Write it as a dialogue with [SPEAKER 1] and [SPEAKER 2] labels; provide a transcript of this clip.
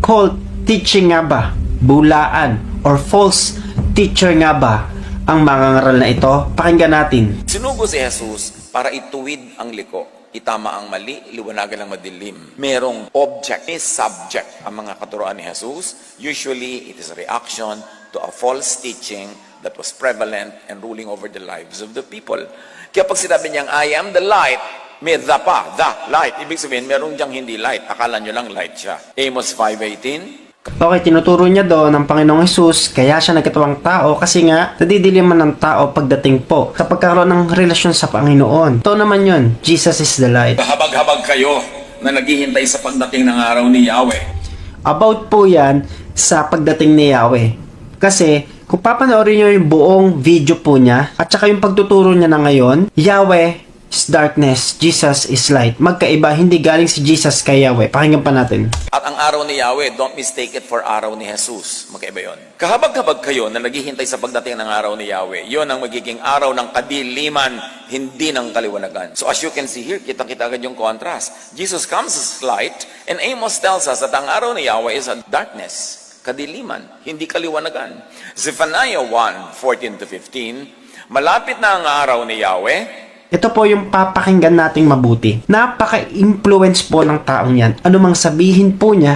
[SPEAKER 1] cult teaching nga ba, bulaan, or false teacher nga ba ang mga ngaral na ito? Pakinggan natin.
[SPEAKER 2] Sinugo si Jesus para ituwid ang liko. Itama ang mali, liwanagan ang madilim. Merong object, may subject ang mga katuroan ni Jesus. Usually, it is a reaction to a false teaching that was prevalent and ruling over the lives of the people. Kaya pag sinabi niyang, I am the light, may the pa, the light. Ibig sabihin, meron diyang hindi light. Akala niyo lang light siya. Amos 5:18.
[SPEAKER 1] Okay, tinuturo niya doon ng Panginoong Hesus, kaya siya nagkatawang tao kasi nga nadidiliman ng tao pagdating po sa pagkakaroon ng relasyon sa Panginoon. Ito naman yun, Jesus is the light.
[SPEAKER 2] Habag-habag kayo na naghihintay sa pagdating ng araw ni Yahweh.
[SPEAKER 1] About po yan sa pagdating ni Yahweh. Kasi kung papanoorin niyo yung buong video po niya at saka yung pagtuturo niya na ngayon, Yahweh is darkness, Jesus is light. Magkaiba, hindi galing si Jesus kay Yahweh. Pakinggan pa natin.
[SPEAKER 2] At ang araw ni Yahweh, don't mistake it for araw ni Jesus. Magkaiba yun. Kahabag-habag kayo na naghihintay sa pagdating ng araw ni Yahweh. Yun ang magiging araw ng kadiliman, hindi ng kaliwanagan. So as you can see here, kitang-kita agad yung contrast. Jesus comes as light, and Amos tells us that ang araw ni Yahweh is a darkness, kadiliman, hindi kaliwanagan. Zephaniah 1:14-15, malapit na ang araw ni Yahweh.
[SPEAKER 1] Ito po yung papakinggan nating mabuti. Napaka-influence po ng taong yan. Ano mang sabihin po niya,